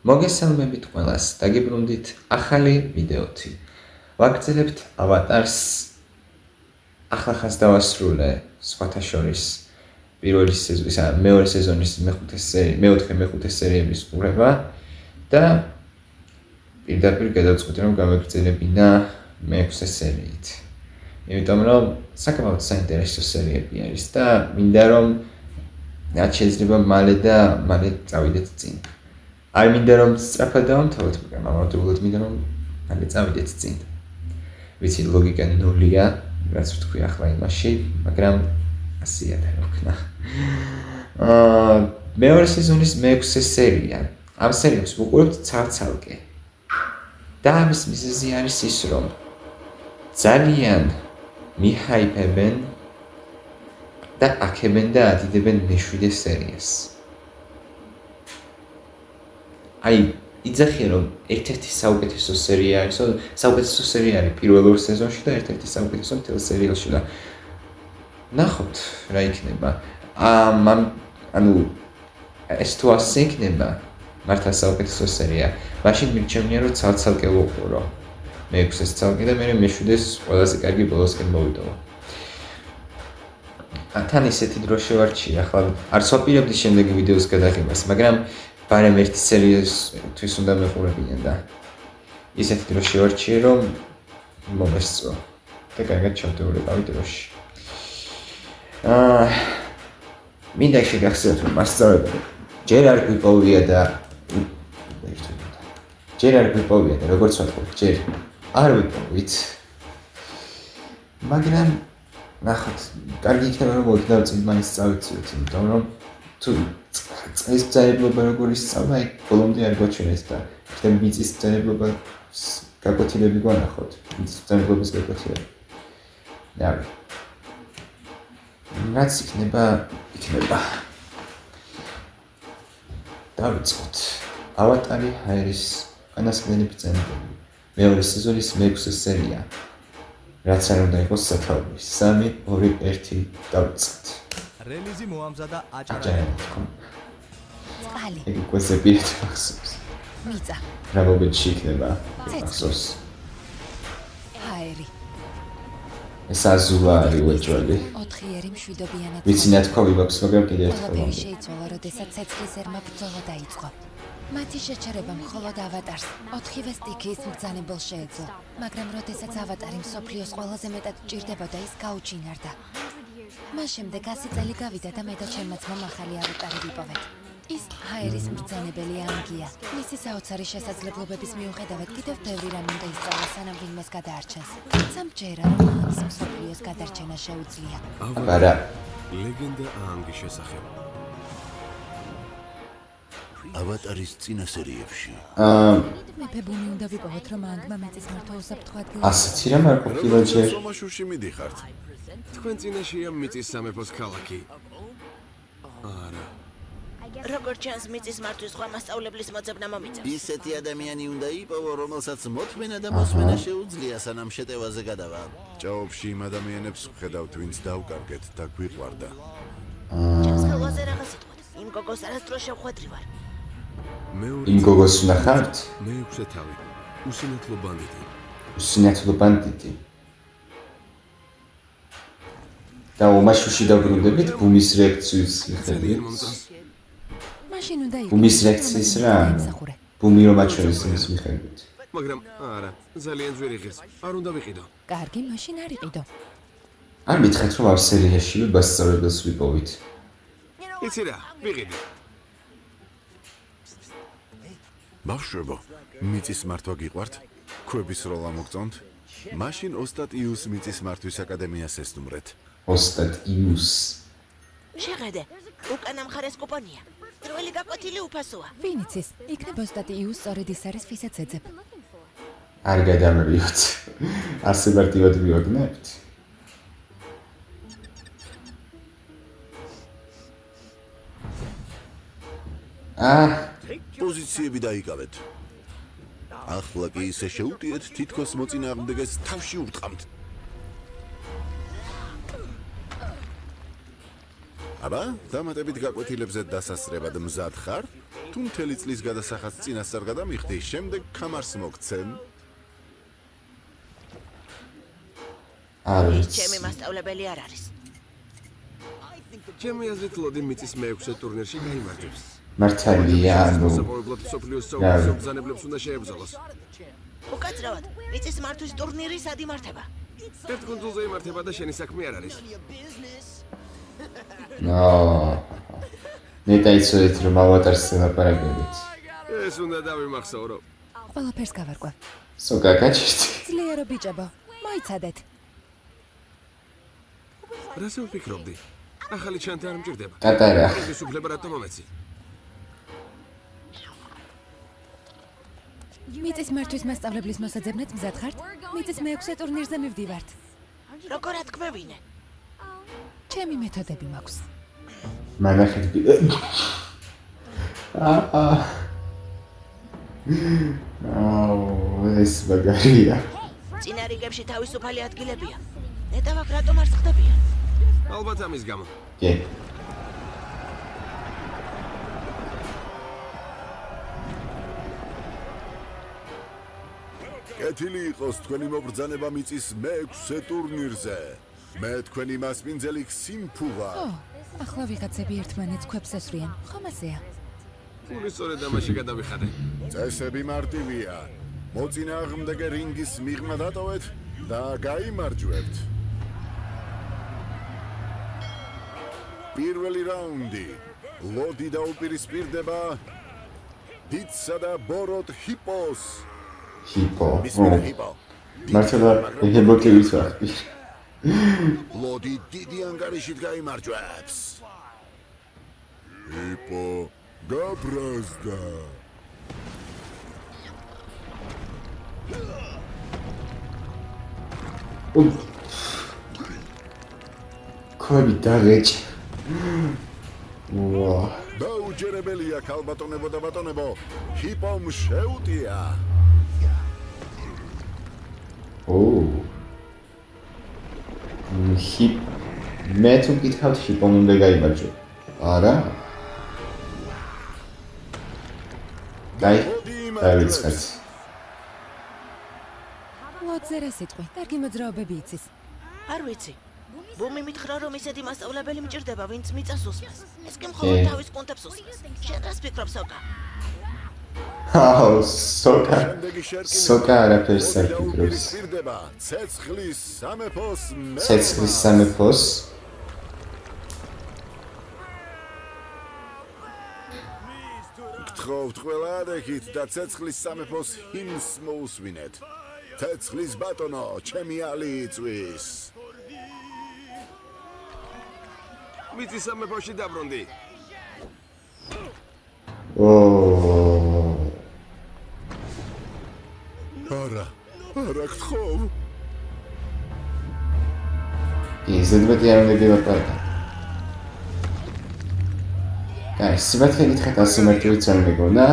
მოგესალმებით ყველას, დაგიბრუნდით ახალი ვიდეოთი. ვაგრძელებთ ავატარს ახლახანს დავასრულე სხვათა შორის მეორე სეზონის მეოთხე სერიების ყურება და პირდაპირ გადავწყვიტე რომ გავაგრძელებინა მეექვსე სერიით. იმიტომ რომ საკმაოდ საინტერესო სერიები არის და მინდა რომ რაც შეიძლება მალე წავიდეთ წინ. არ მინდა რომ სწრაფად დავამთავროთ, მაგრამ ამავდროულად მინდა რომ მალე წავიდეთ წინ. ვიცი ლოგიკა ნულია, რაც ვთქვი ახლა იმაში, მაგრამ ასია და რა ვქნა. მეორე სეზონის მეექვსე სერია. ამ სერიალს ვუყურებთ ცალ-ცალკე. და ამის მიზეზი არის ის, რომ ძალიან მიჰაიპებენ და აქებენ და ადიდებენ მეშვიდე სერიას. აი, იძახიან რომ ერთ-ერთი საუკეთესო სერია არის, საუკეთესო სერია არის პირველ ორ სეზონში და ერთ-ერთი საუკეთესო მთელ სერიალში და ნახოთ რა იქნება. ანუ ეს თუ ასე იქნება, მართლა საუკეთესო სერია. მაშინ მირჩევნია რომ ცალ-ცალკე ვუყურო. მეექვსეს ცალკე და მე მეშვიდეს ყველაზე კარგი ბოლოსკენ მოვიდოვო. თან ისეთი დრო შევარჩი, ახლა არც ვაპირებდი შემდეგი ვიდეოს გადაღებას, მაგრამ ბარემ ერთი სერიისთვის უნდა მეყურებინა და ისეთი დრო შევარჩიე, რომ მომესწრო და კარგად ჩავდევრებავი დროში. მინდა შეგახსენოთ, რომ მასწავლებელი ჯერ არ გვიპოვია და როგორც ვთქვი, ჯერ არ ვიპოვით. მაგრამ ნახოთ, კარგი იქნება რომ მოდით წინ მაინც წავიცილოთ, იმიტომ რომ თუ წლის ბრძანებლობა როგორ ისწავლა, იქ ბოლომდე არ გვაჩვენეს და ხდება მიწის ბრძანებლობა გაკვეთილები გვანახოთ, მიწის ბრძანებლობის გაკვეთილები. რავი. რაც იქნება. დავიწყოთ. ავატარი ჰაერის უკანასკნელი ბრძანებები. მეორე სეზონის მეექვსე სერია. რაც არ უნდა იყოს სათავე. 3, 2, 1 დავიწყოთ. რელიზი მოამზადა აჭარით. წყალი. ეგ უკვე ზეპირით მახსოვს. მიწა. რა მობილში იქნება? მახსოვს. ჰაერი. ეს აზულა არის უეჭველი. ოთხიერი მშვიდობიანად. ვიცი ნათქვამი მაქვს, მაგრამ კიდევ ერთხელ ყველაფერი შეიცვალა, როდესაც ცეცხლის ერმა ბრძოლა დაიწყო. მათი შეჩერება მხოლოდ ავატარს 4-ვე სტიქიის მბრძანებელს შეეძლო, მაგრამ როდესაც ავატარი მსოფლიოს ყველაზე მეტად ჭირდებოდა, ის გაუჩინარდა. მას შემდეგ 100 წელი გავიდა და მე და ჩემმა ძმამ ახალი ავატარი ვიპოვეთ. ის ჰაერის მბრძანებელი ანგია. მისი საოცარი შესაძლებლობების მიუხედავად კიდევ ბევრი რამ უნდა ისწავლოს, სანამ ვინმეს გადაარჩენს. თუმცა მჯერა რომ ის მსოფლიოს გადარჩენა შეუძლია. აბარა. ლეგენდა აანგის შესახებ. ავატარის წინა სერიებში. მეფე ბუმი უნდა ვიპოვოთ, რომ ანგმა მეწის მართვა უსაფრთხო ადგილი. ასეთი რამ არ ყოფილა ჯერ. სომაშურში მიდიხართ. თქვენ წინაშეა მიწის სამეფოს ქალაქი. არა. როგორც ჩანს, მიწის მართვის სხვა მასწავლებლის მოძებნა მომიწევს. ისეთი ადამიანი უნდა იპოვო, რომელსაც მოთმენა და მოსმენა შეუძლია, სანამ შეტევაზე გადავა. ჭაობში იმ ადამიანებს ვხედავთ, ვინც დავკარგეთ და გვიყვარდა. ჩემს ხელვაზე რაღაც იტყოდ. იმ გოგოს არასდროს შევხვედრი ვარ. იმ გოგოს ვნახავთ? მეექვსე თავი. უსინათლო ბანდიტი. და უმაშუში დაბრუნდებით ბუმის რეაქციის მიხედვით. მაშინ უნდა იყოს. ბუმის რეაქციის რა? ბუმი რომ აჩვენეს იმის მიხედვით. მაგრამ არა, ძალიან ძვირი ღირს. არ უნდა ვიყიდო. კარგი, მაშინ არ იყიდო. არ მითხრეთ რომ ამ სერიაში მასწავლებელს ვიპოვით. იცი რა, ვიყიდი. ბავშვებო, მიწის მართვა გიყვართ? ქვების როლა მოგწონთ? მაშინ ოსტატ იუს მიწის მართვის აკადემიას ესტუმრეთ. ოსტატ იუს. შეხედე, უკანა მხარეს კუპონია. დროელი გაკვეთილი უფასოა. ვინ იცის? იქნებ ოსტატი იუს სწორედ ის არის, ვისაც ეძებ. არ გადამრიოთ. არსებართივად ვიოგნებთ. პოზიციები დაიკავეთ. ახლა კი ისე შეუტიეთ, თითქოს მოწინააღმდეგეს თავში ურტყამთ. აბა, დამატებით გაკვეთილებზე დასასწრებად მზად ხარ? თუ მთელი წლის გადასახადს წინასწარ გადამიხდი, შემდეგ კამარს მოგცემ. არ ის ვიცი. ჩემი მასწავლებელი არ არის. ჩემი აზრით ლოდი მიწის მეექვსე ტურნირში გაიმარჯვებს. მართალია, ანუ მოსაპოვებლად სოფლიოს საუკეთესო ბრძანებლებს უნდა შეებრძოლოს. უკაცრავად, მიწის მართვის ტურნირი სად იმართება? ერთ კუნძულზე იმართება და შენი საქმე არ არის. ნო. ნეტაიცოდეთ რომ ავატარს ლაპარაკებით. ეს უნდა დავიმახსოვრო. ყველაფერს გავარკვევ. სოკა გაჩერდი. ძლიერო ბიჭებო, მოიცადეთ. რას ვფიქრობდი? ახალი ჩანთა არ მჭირდება. კატარა. ეს უფლება რატომ მომეცი? მიწის მართვის მასწავლებლის მოსაძებნად მზად ხართ? მიწის მეექვსე ტურნირზე მივდივართ. როგორ ათქმევინე? ჩემი მეთოდები მაქვს. მანახეთ. ეს ბაგარია. წინა რიგებში თავისუფალი ადგილებია. ნეტავაკ რატომ არ ხდებიან? ალბათ ამის გამო. კი. კეთილი იყოს თქვენი მობრძანება მიწის მეექვსე ტურნირზე. მე თქვენი მასპინძელი ქსიმფუვა. ახლა ვიღაცები ერთმანეთს ქვებს ესვრიან. ხომ ასეა? ფული სწორედ ამაში გადავიხადე. წესები მარტივია. მოწინააღმდეგე რინგის მიღმა დატოვეთ და გაიმარჯვებთ. პირველი რაუნდი. ლოდი დაუპირისპირდება დიცსა და ბოროტ ჰიპოს. ჰიპო. მისმენე ჰიპო. მართლა ჰებოტივის ვახტი. ლოდი დიდი ანგარიშით გაიმარჯვებს. ჰიპო გაბრაზდა. ქოები დაღეჭ. ვა. დაუჯერებელია ქალბატონებო და ბატონებო. ჰიპომ შეუტია. ჰიპ მე თუ გითხავთ ჰიპომ უნდა გაიმარჯვო. არა? დაიწყეთ. ლოდზე რა სიტყვი? კარგი მოძრაობები იცის. არ ვიცი. ბუმი მითხრა რომ ისეთი მასწავლებელი მჭირდება, ვინც მიწას უსმენს. ეს კი მხოლოდ თავის კუნთებს უსმენს. შენ რას ფიქრობ, სოკა? სოკა. სოკა არაფერს არ ფიქრობს. ცეცხლის სამეფოს ცეცხლის სამეფოს. გთხოვთ ყველა ადექით და ცეცხლის სამეფოს ჰიმნს მოუსვინეთ. ცეცხლის ბატონო, ჩემი ალი იწვის. მიწის სამეფოში დაბრუნდი. არა გთხოვ. ზედმეტი არ უნდა გილაპარაკო. კაი, სიბათლე გითხრათ ასე მარტივიც არ მეგონა.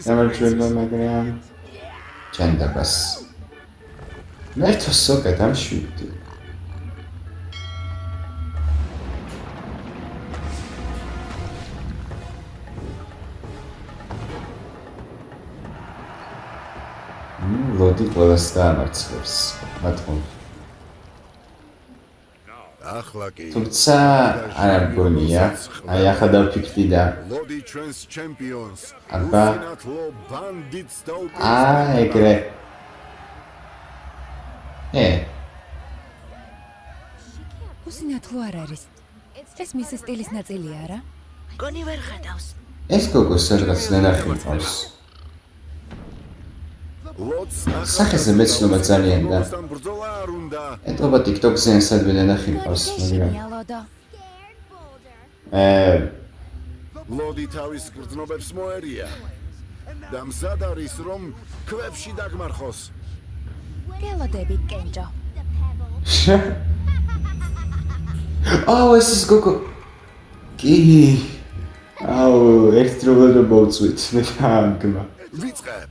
გამარჯვება, მაგრამ ჩანდაბას. მერთო სოკა დამშვიდდი. ლოდი ყველას დაამარცხებს. მათგან ახლა კი. თუმცა არ მგონია, აი ახლა დავფიქრდი და ლოდი ჩვენს ჩემპიონს. აბა. უსინათლო ბანდიტს ეგრე. უსინათლო არ არის. ეს მისი სტილის ნაწილია, არა? გონი ვერ ხედავს. ეს გოგოს რაღაც ნანახი ყავს. სახეზე მეცნობა ძალიან და ეტყობა TikTok-ზე სადმე ნანახი ყავს, მაგრამ ლოდი თავის გრძნობებს მოერია და მზად არის რომ ქვებში დაგმარხოს. გელოდები, კენჯო. ეს ის გოგო. კი. ერთდროულად მოვწვით მე თანგმა. ვიწყებ.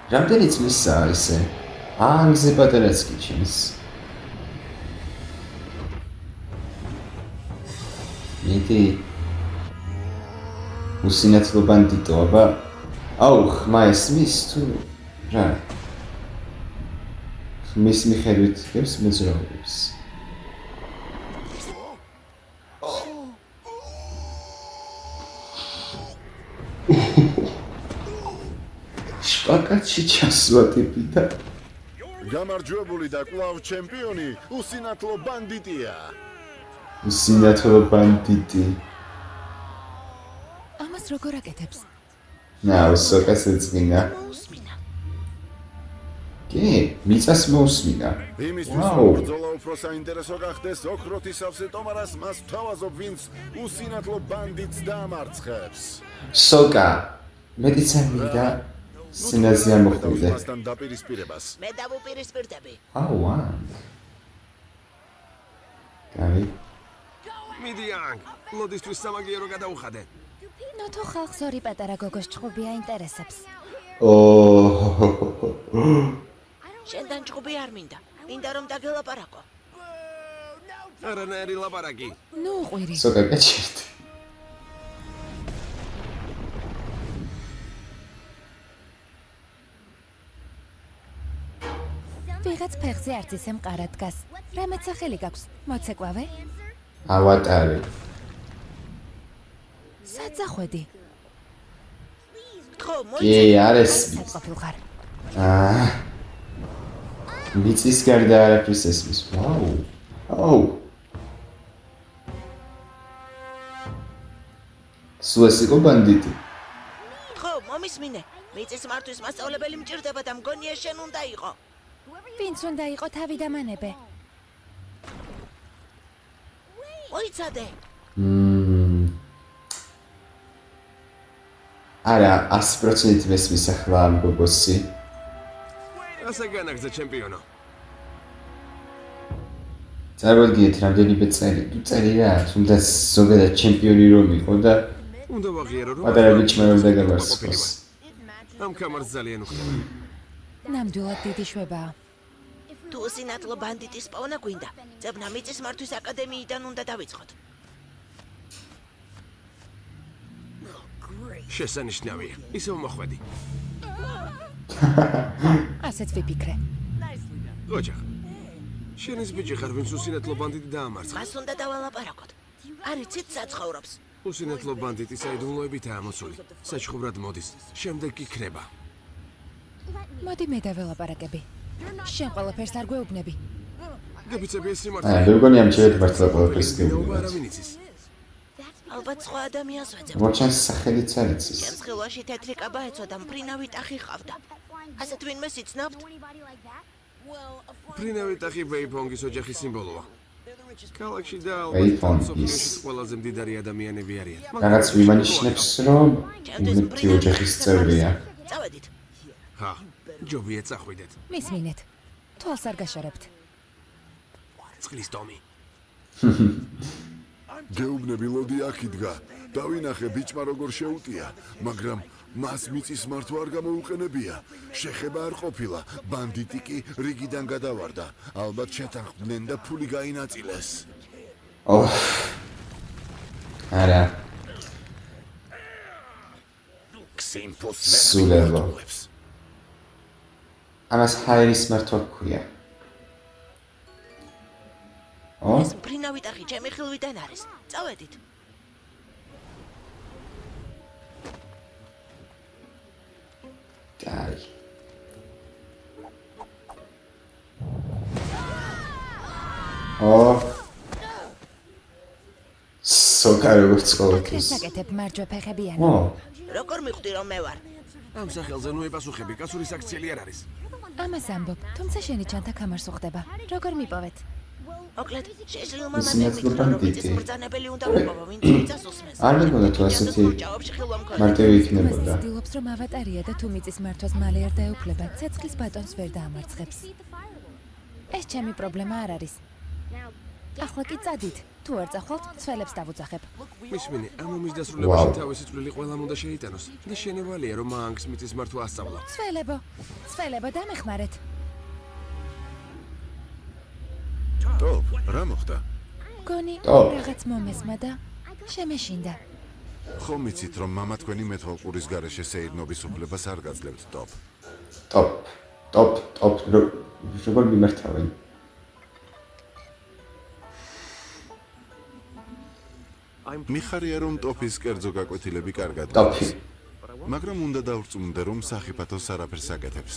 რამდენი წლისაა ესე? მზე პატარაც კი ჩინს. მიდი. უსინათლო ბანდიტო, აბა. აუ, ხმა ესმის თუ რა? ხმის მიხედვით გებს მოძრაობს. შპაკატში ჩასვა ტიპი და გამარჯვებული და კვლავ ჩემპიონი უსინათლო ბანდიტია. უსინათლო ბანდიტი. ამას როგორ აკეთებს? სოკას ეწინა. მოусმინა. კი, მიწას მოусმინა. იმისთვის ვაუ. რომ ბრძოლა უფრო საინტერესო გახდეს, ოქროთის სავსე ტომარას მას თავაზობ, ვინც უსინათლო ბანდიტს დაამარცხებს. სოკა. მეტიც არ მინდა სცენაზე არ მოხვდე. მასთან დაპირისპირებას. მე დავუპირისპირდები. აუ, კაი. მიდი ანგ, ლოდისთვის სამაგიერო გადაუხადე. ნოთო ხალხს ორი პატარა გოგოს ჭხუბი აინტერესებს. შენთან ჭუბი არ მინდა. მინდა რომ დაგელაპარაკო. არანაირი ლაპარაკი. ნუ ყვირი. სოკა გაჩერდი. ვიღაც ფეხზე არც ისე მყარად დგას. რამე სახელი გაქვს? მოცეკვავე? ავატარი. საძახვედი. ხო, კი, არ ესმის. ყოფილხარ. მიწის გარდა არაფრის ესმის. ვაუ. აუ. სულ იყო ბანდიტი. ხო, მომისმინე. მიწის მართვის მასწავლებელი მჭირდება და მგონია შენ უნდა იყო. ვინც უნდა იყო თავი დამანებე. მოიცადე. არა, 100% მესმის ახლა ამ გოგოსი. ასე განაგზა ჩემპიონო. წარმოიდგინეთ რამდენიმე წელი, თუ წელი რა, თუნდაც ზოგადად ჩემპიონი რომ იყო და უნდა ვაღიარო რომ პატარა ბიჭმა რომ დაგამარცხოს. ამ კამარს ძალიან უხდება. ნამდვილად დიდი შვებაა. თუ უსინათლო ბანდიტის პოვნა გვინდა, ძებნა მიწის მართვის აკადემიიდან უნდა დავიწყოთ. შესანიშნავია. ისევ მოხვედი. ასეც ვიფიქრე. ოჯახ. შენის ბიჭი ხარ, ვინც უსინათლო ბანდიტი დაამარცხა. მას უნდა დავალაპარაკოთ. არ იცით საცხოვრობს. უსინათლო ბანდიტი საიდუმლოებითაა მოცული. საჩხუბრად მოდის. შემდეგ კი ქრება. მოდი მე დაველაპარაკები. შენ ყველაფერს არ გვეუბნები. გებიცები ეს აი, სიმართლე. მე მგონი ამ შეიძლება მართლა ყველაფერს მეუბნება გეუბნებათ. არავინ იცის. ალბათ სხვა ადამიანს ვეძებ. მოჩანს სახელიც არ იცის. ჩემს ხილვაში თეთრი კაბა ეცოდა, მფრინავი ტახი ყავდა. ასეთ ვინმე სიცნობთ? ფრინავი ტახი ბეიპონგის ოჯახის სიმბოლოა. ქალაქში და ბეიპონგის. ალბათ სოფლიოში ყველაზე მდიდარი ადამიანები არიან. რაღაც ვიმანიშნებს, რომ იმეთი ოჯახის წევრია. წავედით. ჰა, ჯობია წახვიდეთ. მისმინეთ. თვალს არ გაშორებთ. წყლის ტომი. გეუბნები ლოდი აქ იდგა. დავინახე ბიჭმა როგორ შეუტია, მაგრამ მას მიწის მართვა არ გამოუყენებია. შეხება არ ყოფილა, ბანდიტი კი რიგიდან გადავარდა. ალბათ შეთანხმდნენ და ფული გაინაწილეს. არა. სულელო. ამას ჰაერის მართვა გქვია. ეს მფრინავი ტახი ჩემი ხილვიდან არის. წავედით. კაი. სოკა როგორც ყოველთვის. ესაკეთებ მარჯვე ფეხებიანი. როგორ მიხვდი რომ მე ვარ? ამ სახელზე ნუ ეპასუხები, კაცური საქციელი არ არის. ამას ამბობ, თუმცა შენი ჩანთა კამარს უხდება. როგორ მიპოვეთ? მოკლედ, შეშლილმა უსინათლო მამემ რომ მიწის ბანდიტი. ბრძანებელი უნდა ვიპოვო, ვინც მიწას უსმენს. არ მეგონა თუ ასეთი მარტივი მას იქნებოდა. ცდილობს რომ ავატარია და თუ მიწის მართვას მალე არ დაეუფლება, ცეცხლის ბატონს ვერ დაამარცხებს. ეს ჩემი პრობლემა არ არის. ახლა კი წადით. თუ არ წახვალთ, ცველებს დავუძახებ. მისმინე, ამ ომის დასრულებაში თავისი წვლილი ყველამ უნდა შეიტანოს და შენევალია რომ ანგს მიწის მართვა ასწავლა. ცველებო დამეხმარეთ. ტოპ, რა მოხდა? გონი ტოპ. რაღაც მომესმა და შემეშინდა. ხომ იცით რომ მამა თქვენი მეთვალყურის გარეშე სეირნობის უფლებას არ გაძლევთ ტოპ. ტოპ როგორ მიმართავენ? მიხარია რომ ტოპის კერძო გაკვეთილები კარგად ტოპი. მაგრამ უნდა დავრწმუნდე რომ სახიფათოს არაფერს აკეთებს.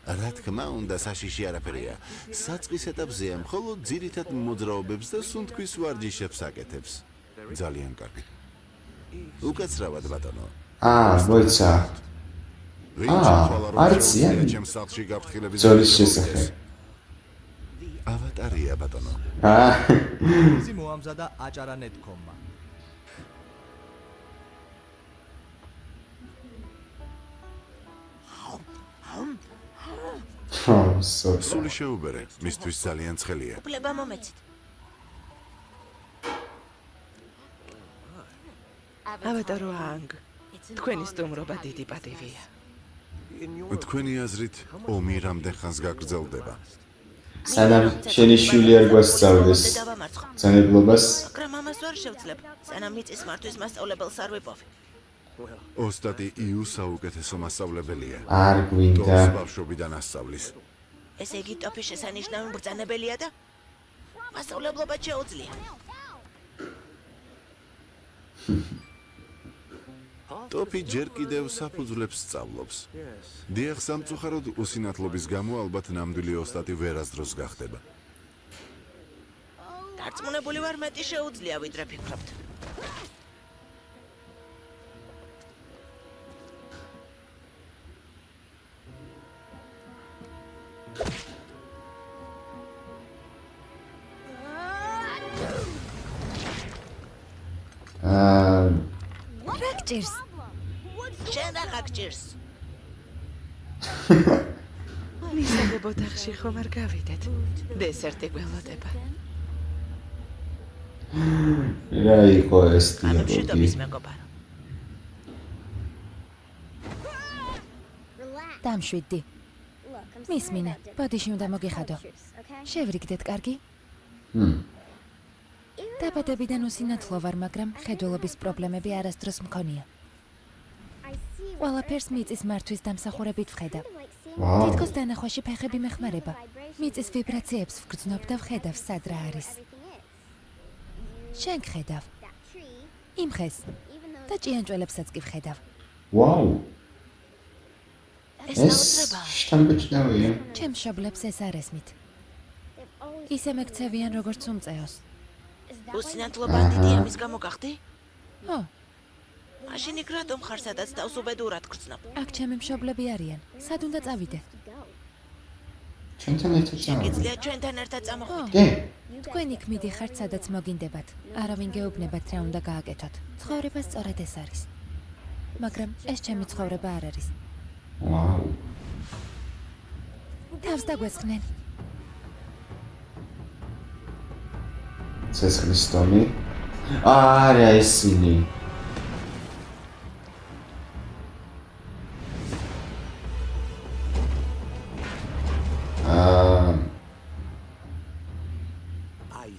რა თქმა უნდა, საშიში არაფერია. საწყის ეტაპზეა, მხოლოდ ძირითად მოძრაობებს და სუნთქვის ვარჯიშებს აკეთებს. ძალიან კარგი. უკაცრავად ბატონო. მოიცა. არციან. ჩემს სახლში გაფრთხილების ძოლის შესახებ. ავატარია ბატონო. იზი მოამზადა აჭარა.net.com-მა. სული შეუბერე, მისთვის ძალიან ცხელია. უფლება მომეცით. ავატარო ანგ. თქვენი სტუმრობა დიდი პატივია. თქვენი აზრით, ომი რამდენ ხანს გაგრძელდება? სანამ შენი შვილი არ გვასწავდეს ძანებლობას. მაგრამ ამას ვერ შევძლებ. სანამ მიწის მართვის მასწავლებელს არ ვიპოვი. ოსტატი იუ საუკეთესო მასწავლებელია. არ გვინდა. ტოპს ბავშვობიდან ასწავლის. ესე იგი ტოპი შესანიშნავი მბრძანებელია და მასწავლებლობა შეუძლია. ტოპი ჯერ კიდევ საფუძვლებს სწავლობს. დიახ, სამწუხაროდ უსინათლობის გამო ალბათ ნამდვილი ოსტატი ვერასდროს გახდება. დარწმუნებული ვარ, მეტი შეუძლია ვიდრე ფიქრობთ. რა გჭირს? შენ რა გჭირს? მისაგებ ოთახში ხომ არ გავიდეთ. დესერტი გველოდება. რა იყო ეს ანუ დიალოგი? შეტობის მეგობარო. დამშვიდდი. მისმინე, ბოდიში უნდა მოგიხადო. შევრიგდეთ, კარგი? დაბადებიდან უსინათლო ვარ, მაგრამ ხედველობის პრობლემები არასდროს მქონია. ყველაფერს მიწის მართვის დამსახურებით ვხედავ. თითქოს დანახვაში ფეხები მეხმარება. მიწის ვიბრაციებს ვგრძნობ და ვხედავ, სად რა არის. შენ გხედავ. იმ ხეს და ჭიანჭველებსაც კი ვხედავ. ვაუ. ეს ეს დაუძრება. შთამბეჭდავია. ჩემ მშობლებს ეს არ ესმით. ისე მეკცევიან როგორც უმწეოს. უსინათლო ბანდიტი ამის გამო გახდი? ო, მაშინ იქ რატომ ხარ, სადაც თავს უბედურად გრძნობ? აქ ჩემი მშობლები არიან. სად უნდა წავიდე? ჩვენთან ერთად წავა. შეგიძლია ჩვენთან ერთად წამოხვიდე. კი. თქვენ იქ მიდიხართ, სადაც მოგინდებათ. არავინ გეუბნებათ, რა უნდა გააკეთოთ. ცხოვრება სწორედ ეს არის. მაგრამ ეს ჩემი ცხოვრება არ არის. ვაუ. თავს დაგვესხნენ. ცეცხლის ტომი. არა ისინი.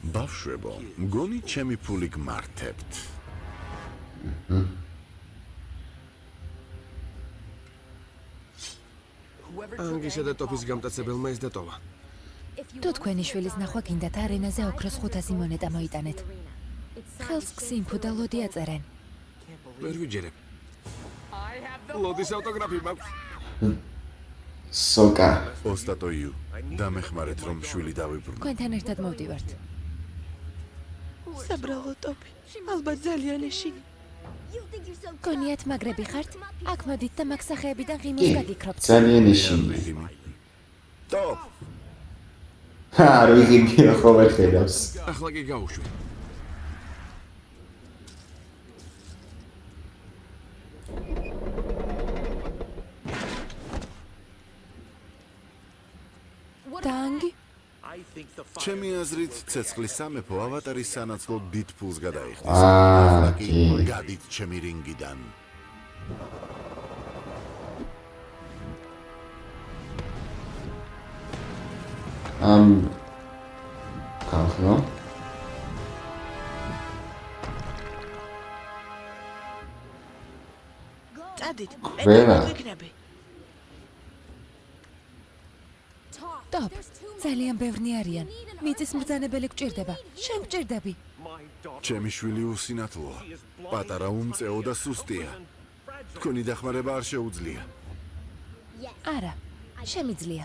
ბავშვებო, მგონი ჩემი ფული გმართებთ. ანგისა და ტოპის გამტაცებელმა ეს დატოვა. თუ თქვენი შვილის ნახვა გინდათ, არენაზე ოქროს 500 მონეტა მოიტანეთ. ხელს ქსიმფუ და ლოდი აწერენ. ვერ ვიჯერებ. ლოდის ავტოგრაფი მაქვს. სოკა. ოსტატო იუ, დამეხმარეთ რომ შვილი დავიბრუნო. თქვენთან ერთად მოვდივართ. საბრალო ტოპი. ალბათ ძალიან ეშინი. გონიათ მაგრები ხართ? აქ მოდით და მაგ სახეებიდან ღიმოს გაგიქრობთ. ძალიან ეშინი. ტოპ! არ ვიღიმი ხო ვერ ხედავს. ახლა კი გაუშვი. დანგი? ჩემი აზრით, ცეცხლის სამეფო ავატარის სანაცვლოდ დიდ ფულს გადაიხდის. აა, ახლა კი კი. გადით ჩემი რინგიდან. კახო. წადით. ყველა. ვიქნები. ტოპ, ძალიან ბევრნი არიან. მიწის მბრძანებელი გჭირდება. შენ გჭირდები. ჩემი შვილი უსინათლოა. პატარა უმწეო და სუსტია. თქვენი დახმარება არ შეუძლია. არა, შემიძლია.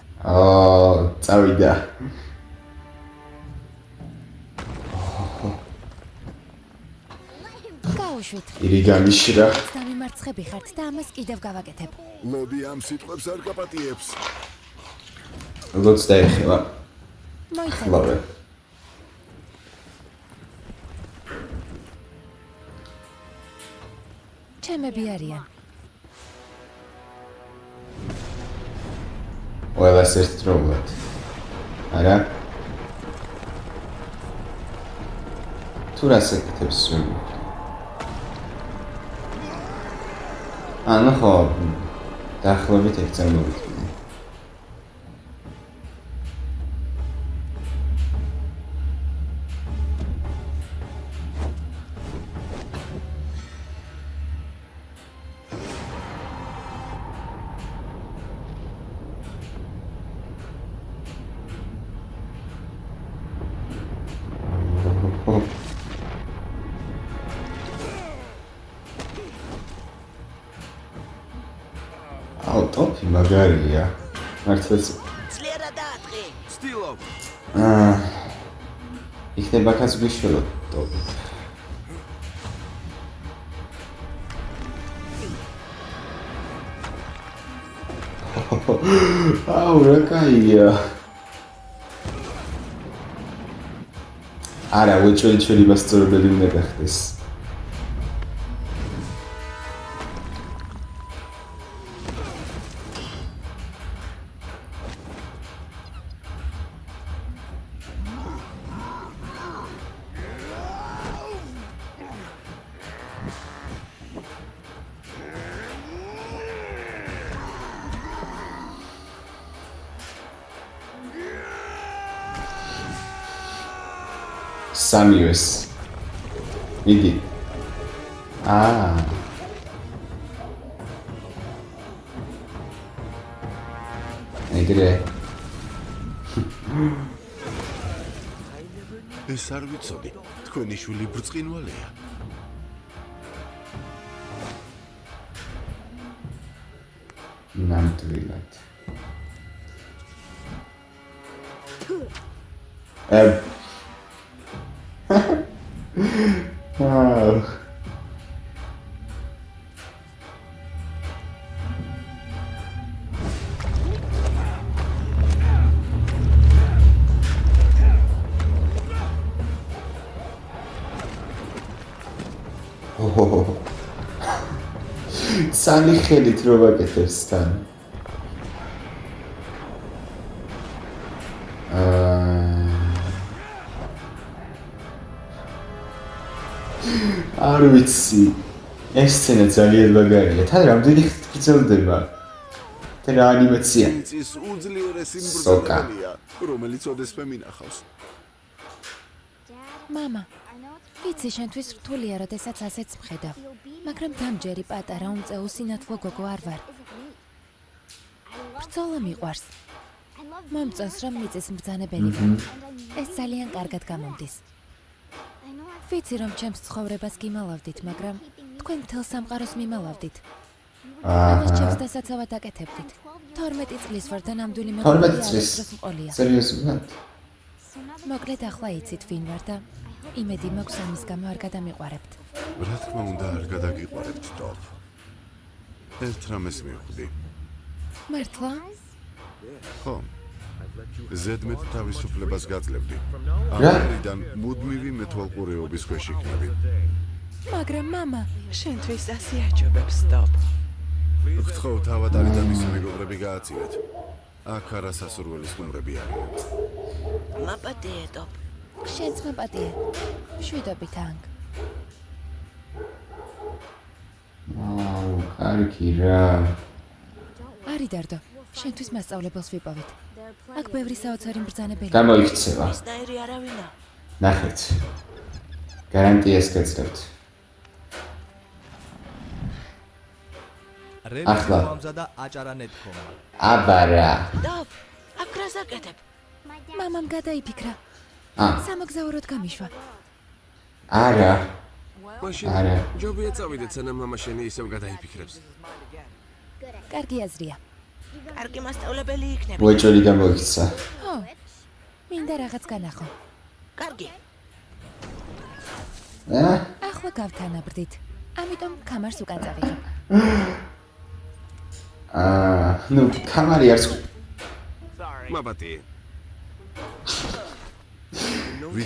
წავიდა. გაუშვით. ირი გამიშრა. დამიმარცხები ხართ და ამას კიდევ გავაკეთებ. ლოდი ამ სიტყვებს არ გაპატიებს. როგორც დაეხება. მოიცადე. ლავე. ჩემები არიან. ყველას ერთდროულად. არა? თუ რას ეკეთებს სული? ანუ ხო, დაახლოებით ეგ მოვიწყდი. ტოპი მაგარია. მართლაც ძლიერად დაატყი. ცდილობ. იქნება კაც გვიშველო ტოპი. აუ რა კაია. არა, უჩვენჩვენი მასწავლებელი უნდა გახდეს. სამივეს. მიდი. ეგრე. ეს არ ვიცოდი. თქვენი შვილი ბრწყინვალეა. ნამდვილად. სალი ხელით რო ვაკეთებს თან. არ ვიცი. ეს სცენა ძალიან მაგარია. თან რამდენი ხნით გრძელდება? და რა ანიმაცია? მიწის უძლიერესი მბრძანებელია, რომელიც ოდესმე მინახავს. მამა, ვიცი შენთვის რთულია, როდესაც ასეც მხედავ, მაგრამ დამჯერი პატარა უმწეო სინათლო გოგო არ ვარ. ბრძოლა მიყვარს. მომწონს, რომ მიწის მბრძანებელი ვარ. ეს ძალიან კარგად გამომდის. ვიცი, რომ ჩემს ცხოვრებას გიმალავდით, მაგრამ თქვენ მთელ სამყაროს მიმალავდით. ამას ჩემს დასაცავად აკეთებდით. 12 წლის ვარ და ნამდვილი მეუღლე არასდროს მყოლია. სერიოზულად? მოკლედ ახლა იცით ვინ ვარ და იმედი მაქვს ამის გამო არ გადამიყვარებთ. რა თქმა უნდა არ გადაგიყვარებთ ტოპ. ერთ რამეს მივხვდი. მართლა? ხო. ზედმეტ თავისუფლებას გაძლევდი. რა? ამერიდან მუდმივი მეთვალყურეობის ქვეშ იქნები. მაგრამ მამა, შენთვის ასე აჯობებს ტოპ. გთხოვ თავად და მისი მეგობრები გააცილეთ. აქ არასასურველი სტუმრები არიან. მაპატიე ტოპ. შენც მაპატიე. შვიდობით ანგ. კარგი რა. არიდარდო, შენთვის მასწავლებელს ვიპოვეთ. აქ ბევრი საოცარი მბრძანებელია. გამოიქცევა. ისნაირი არავინა. ნახეთ. გარანტიას გაცნობთ. რემზი მოამზადა აჭარანეთქომა. აბარა. დავ, აქ რას აკეთებ? მამამ გადაიფიქრა. აა. სამოგზაუროდ გამიშვა. არა. მაშინ არა. ჯობია წავიდეთ, სანამ მამა შენი ისევ გადაიფიქრებს. კარგი აზრია. კარგი მასწავლებელი იქნება. ბოჭორი გამოიქცა. ხო. მინდა რაღაც განახო. კარგი. ახლა გავთანაბრდით. ამიტომ კამარს უკან წავიღებ. ნუ კამარი არც მაბატი.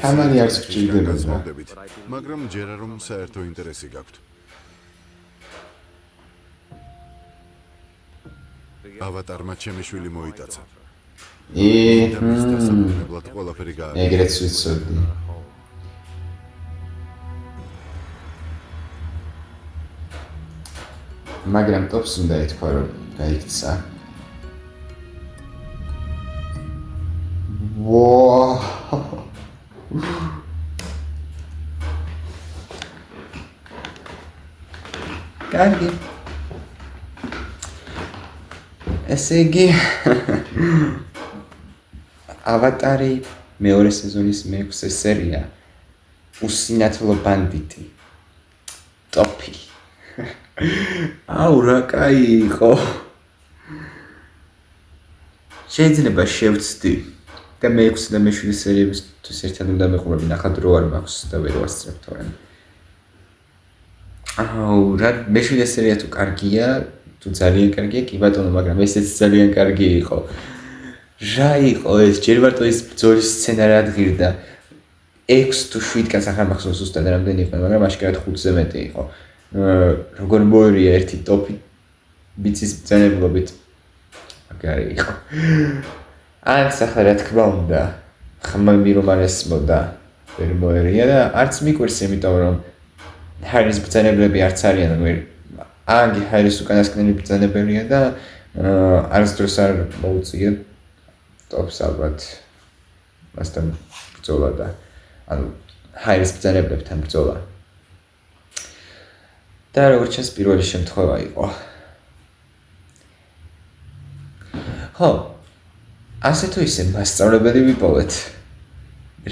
კამარი არც გჭირდება. გასმოვდებით, მაგრამ ჯერა რომ საერთო ინტერესი გაქვთ. ავატარმა ჩემი შვილი მოიტაცა. და მის დასაბრუნებლად ყველაფერი გააკეთა. ეგრეც ვიცოდი. მაგრამ ტოპს უნდა ეთქვა რომ გაიქცა. კარგი. ესე იგი ავატარი მეორე სეზონის მე-6 სერია უსინათლო ბანდიტი ტოპი. აუ რა კაი იყო. შეიძლება შევცდი და მე-6 და მე-7 სერიებისთვის ერთად უნდა მეყურები, ნახა დრო არ მაქვს და ვერ ვასწრებ თორემ. აუ რა მე-7 სერია თუ კარგია, თუ ძალიან კარგია, კი ბატონო, მაგრამ ესეც ძალიან კარგი იყო. რა იყო ეს? ჯერ მარტო ის ბრძოლის სცენა რა ღირდა. 6 თუ 7 კაც ახლა მახსოვს ზუსტად რამდენი იყო, მაგრამ აშკარად 5-ზე მეტი იყო. როგორ მოერია ერთი ტოპი ბიცის ბრძანებლობით. მაგარი იყო. არც ახლა რა თქმა უნდა, ხმამი რომ არ ესმოდა, ვერ მოერია და არც მიკვირს, იმიტომ რომ ჰარის ბრძანებლები არც არიან, ანგი ჰარის უკანასკნელი ბრძანებელია და არც დროს არ მოუწია ტოპს ალბათ მასთან ბრძოლა და ანუ ჰარის ბრძანებლებთან ბრძოლა. და როგორც ჩანს პირველი შემთხვევა იყო. ხო, ასე თუ ისე მასწავლებელი ვიპოვეთ.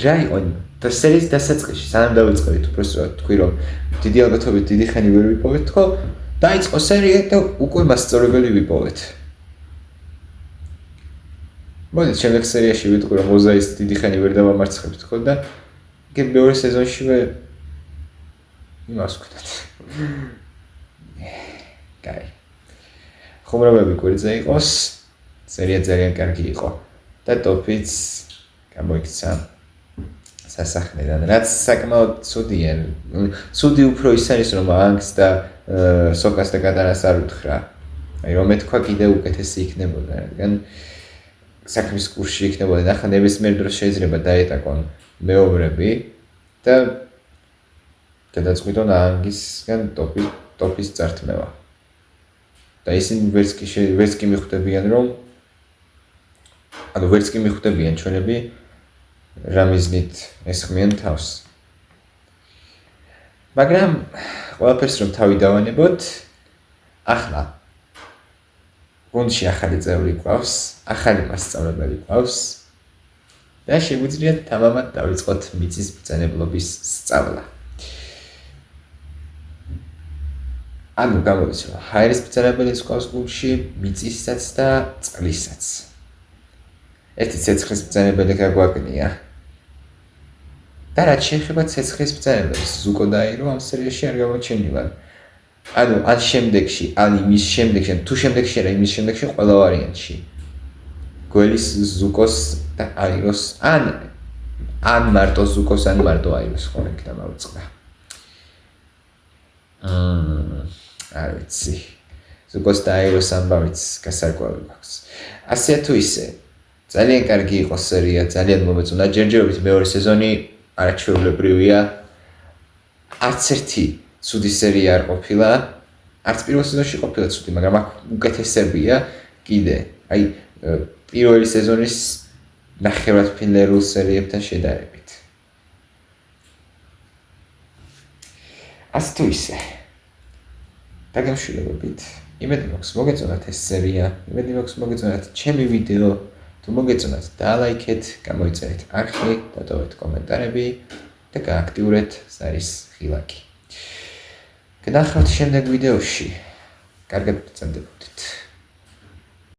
რა იყო და სერიის დასაწყისში, სანამ დავიწყებით, უბრალოდ თქვი რომ დიდი ალბათობით დიდი ხანი ვერ ვიპოვეთ, ხო? დაიწყო სერია და უკვე მასწავლებელი ვიპოვეთ. მოდით შემდეგ სერიაში ვიტყვი რომ მოზაის დიდი ხანი ვერ დავამარცხებთ, ხო და იგი მეორე სეზონშივე იმას ვქნათ. კაი. ხუმრობები გვერდზე იყოს, სერია ძალიან კარგი იყო და ტოპიც გამოიქცა სასახლედან, რაც საკმაოდ ცუდია. ცუდი უფრო ის არის რომ ანგს და სოკას და კატარას არ უთხრა. აი რომ ეთქვა კიდე უკეთესი იქნებოდა, რადგან საქმის კურსში იქნებოდა და ახლა ნებისმიერ დროს შეიძლება დაეტაკონ მეომრები და გადაწყვიტონ ანგისგან ტოპის წართმევა. და ისინი ვერც კი მიხვდებიან რომ ანუ ვერც კი მიხვდებიან ჩვენები რა მიზნით ესხმიან თავს. მაგრამ ყველაფერს რომ თავი დავანებოთ, ახლა გუნდში ახალი წევრი გვყავს, ახალი მასწავლებელი გვყავს და შეგვიძლია თამამად დავიწყოთ მიწის ბრძანებლობის სწავლა. ანუ გამოდის რომ ჰაერის ბრძანებელიც გვყავს გუნდში, მიწისაც და წყლისაც. ერთი ცეცხლის ბრძანებელი გაგვაგნია. და რაც შეეხება ცეცხლის ბრძანებელს, ზუკო და აირო ამ სერიაში არ გამოჩენილან. ანუ ან შემდეგში, ან იმის შემდეგში, თუ შემდეგში არა, იმის შემდეგში ყველა ვარიანტში. გველის, ზუკოს და აიროს, ან მარტო ზუკოს, ან მარტო აიროს ხო იქ დამავიწყდა. არ ვიცი. ზუკოს და აიროს ამბავიც გასარკვევი მაქვს. ასეა თუ ისე, ძალიან კარგი იყო სერია, ძალიან მომეწონა. ჯერჯერობით მეორე სეზონი არაჩვეულებრივია. არც ერთი ცუდი სერია არ ყოფილა. არც პირველ სეზონში ყოფილა ცუდი, მაგრამ აქ უკეთესებია კიდე. აი პირველი სეზონის ნახევარფინალურ სერიებთან შედარებით. ასე თუ ისე. დაგემშვიდობებით. იმედი მაქვს მოგეწონათ ეს სერია, იმედი მაქვს მოგეწონათ ჩემი ვიდეო, თუ მოგეწონათ დალაიქეთ, გამოიწერეთ არხი, დატოვეთ კომენტარები და გააქტიურეთ ზარის ღილაკი. გნახავთ შემდეგ ვიდეოში. კარგად ბრძანდებოდით.